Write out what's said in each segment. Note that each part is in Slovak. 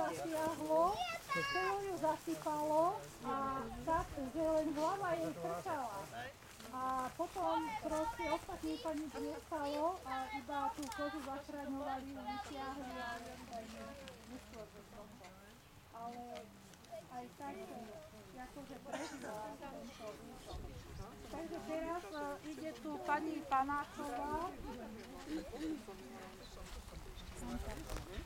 zasiahlo, celú ju zasypalo a tak, že len hlava jej trčala. A potom proste ostatní sa nič nestalo a iba tú kožu zachraňovali, vysiahli a neskôr to skončilo. Ale aj tak akože prežila tento útok. Takže teraz ide tu pani Panáčová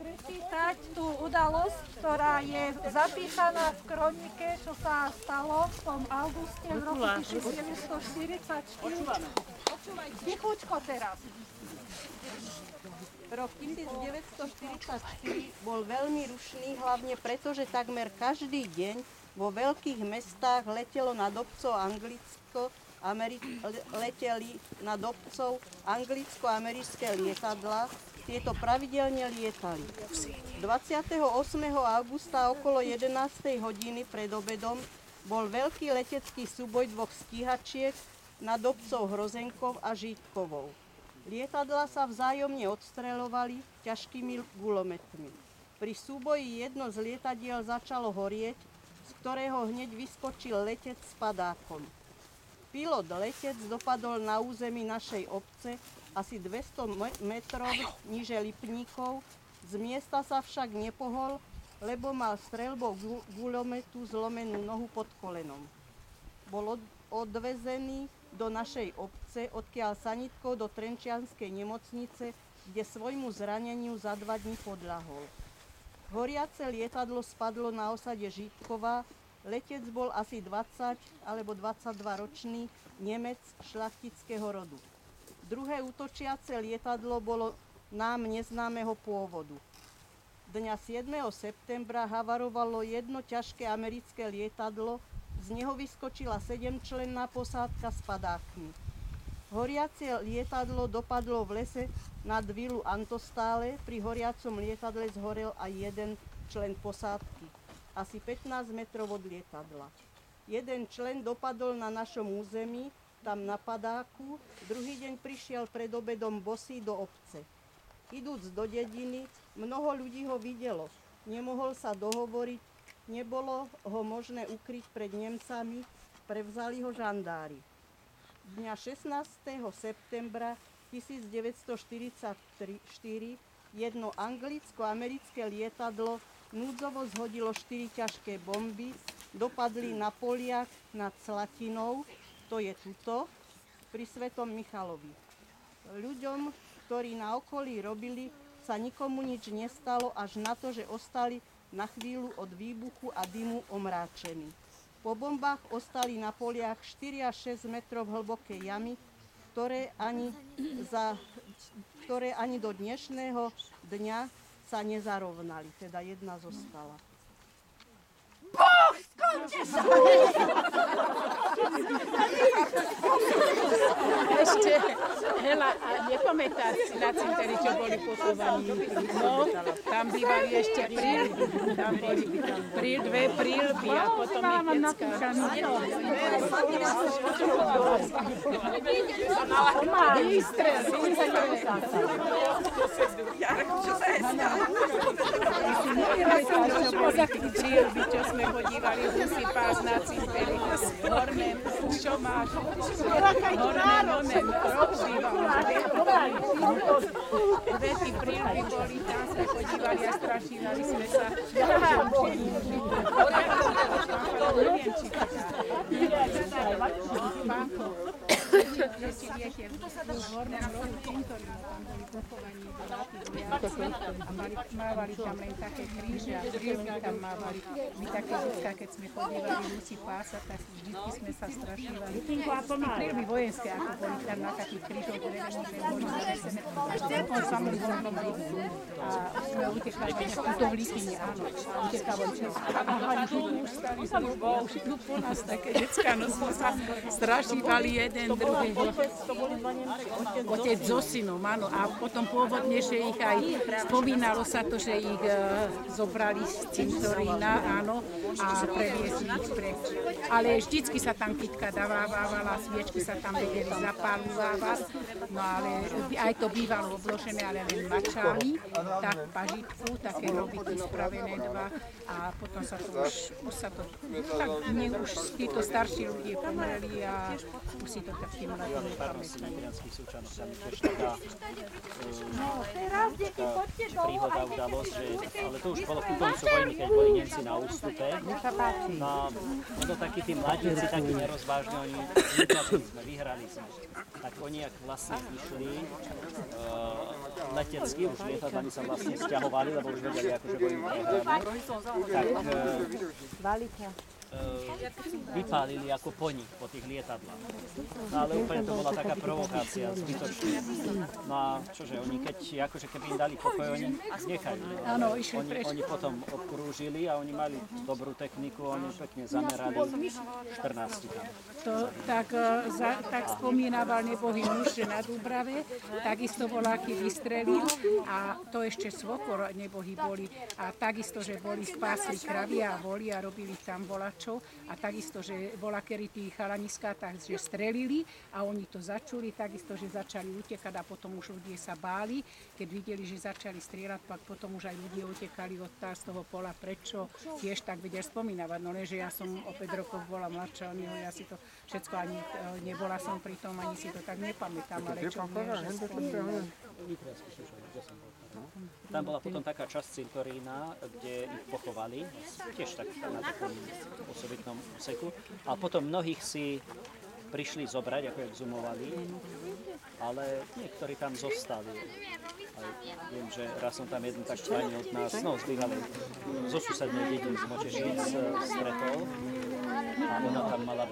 prečítať tú udalosť, ktorá je zapísaná v kronike, čo sa stalo v tom auguste v roku 1944. Tichučko teraz. Rok 1944 bol veľmi rušný, hlavne preto, že takmer každý deň vo veľkých mestách leteli nad obcov anglicko-americké lietadlá. Tieto pravidelne lietali. 28. augusta okolo 11. hodiny pred obedom bol veľký letecký súboj dvoch stíhačiek nad obcov Hrozenkov a Žítkovou. Lietadlá sa vzájomne odstreľovali ťažkými guľometmi. Pri súboji jedno z lietadiel začalo horieť, z ktorého hneď vyskočil letec s padákom. Pilot letec dopadol na území našej obce asi 200 metrov níže Lipníkov, z miesta sa však nepohol, lebo mal streľbou guľometu zlomenú nohu pod kolenom. Bol odvezený do našej obce, odkiaľ sanitkou do Trenčianskej nemocnice, kde svojmu zraneniu za 2 dní podľahol. Horiace lietadlo spadlo na osade Žítkova, letec bol asi 20 alebo 22-ročný Nemec šľachtického rodu. Druhé útočiace lietadlo bolo nám neznámeho pôvodu. Dňa 7. septembra havarovalo jedno ťažké americké lietadlo, z neho vyskočila 7-členná posádka s padákmi. Horiace lietadlo dopadlo v lese nad vilu Antostále, pri horiacom lietadle zhorel aj jeden člen posádky, asi 15 metrov od lietadla. Jeden člen dopadol na našom území, tam na padáku, druhý deň prišiel pred obedom bosý do obce. Idúc do dediny, mnoho ľudí ho videlo, nemohol sa dohovoriť, nebolo ho možné ukryť pred Nemcami, prevzali ho žandári. Dňa 16. septembra 1944 jedno anglicko-americké lietadlo núdzovo zhodilo 4 ťažké bomby, dopadli na poliach nad Slatinou, to je tuto, pri Svetom Michalovi. Ľuďom, ktorí na okolí robili, sa nikomu nič nestalo, až na to, že ostali na chvíľu od výbuchu a dymu omráčení. Po bombách ostali na poliach 4 až 6 metrov hlboké jamy, ktoré ani do dnešného dňa sa nezarovnali, teda jedna zostala. Boh, skončte sa! Ešte, Hela, a nepamätáš si na cinteri, čo boli pochovaní? No, tam bývali ešte príľby. Tam boli dve príľby a potom ich decka. Výstrel, Čo sa je stalo? Poza tých príľby, čo sme chodívali, musí pás na cinteri. Horné, čo máš? Horné, onen, dve tí príľby boli, tam sme chodívali a strašívali sme sa. Neviem, či to Pánko, si viete, v hornom rohu cintorínu, tam boli pochovaní bohatí vojaci a mávali tam len také kríže a príľby tam mávali. My také ľudská, keď sme chodívali musí pásať, tak vždycky sme sa strašívali. Príľby vojenské, ako boli tam na takých krížoch, ktoré boli zavesené. Až celkom samým hornom rohu. A sme utekali to v Lípine, áno. Utekávali čas. A mávali už po nás také decká, no sme sa strašívali jeden druhého. Otec so synom, áno. A potom pôvodne, že ich aj spomínalo sa to, že ich zobrali z cintorína, áno. a previezli ich preč. Ale vždycky sa tam kytka dávala, sviečky sa tam vedeli zapáluvávať, no ale aj to bývalo obložené, ale len mačami, tak pažitku, také robiky spravené dva a potom sa to už sa to, tak nie už títo starší ľudia pomreli a už si to tak tým mladým nepamätajú. Príhoda, udalosť, že, ale to už bolo ku koncu vojny, keď boli Nemci na ústupe. No, ono takí tí mladíci, takí nerozvážni, oni vyhrali sme. Tak oni, ak vlastne išli letecky, už lietadlami sa vlastne sťahovali, lebo už vedeli, akože vojnu prehrali, tak vypálili ako poni po tých lietadlách. No ale úplne to bola taká provokácia, zbytočná. No a čože, oni keď, akože keby im dali pokoj, oni nechajú. Áno, išli preč. Oni potom obkrúžili a oni mali dobrú techniku, oni pekne zamerali 14 tam. To tak spomínával nebohý muž, že na Dúbrave takisto voláky vystrelil a to ešte svokor nebohý boli a takisto, že boli spásli kravy a voli a robili tam volačov a takisto, že volakery tí chalaniska takže strelili a oni to začuli, takisto, že začali utekať a potom už ľudia sa báli, keď videli, že začali strieľať, pak potom už aj ľudia utekali z toho pola, prečo tiež tak vedia spomínavať, no lenže ja som o 5 rokov bola mladšia, ja si to všetko ani nebola som pri tom, ani si to tak nepamätám, ale čo viem, že spomínam. Tam bola potom taká časť cintorína, kde ich pochovali, tiež tak na takom osobitnom úseku. A potom mnohých si prišli zobrať, ako exhumovali, ale niektorí tam zostali. A viem, že raz som tam jednu tak pani od nás, no z bývalej, zo susednej dediny z Močežíc stretol a ona tam mala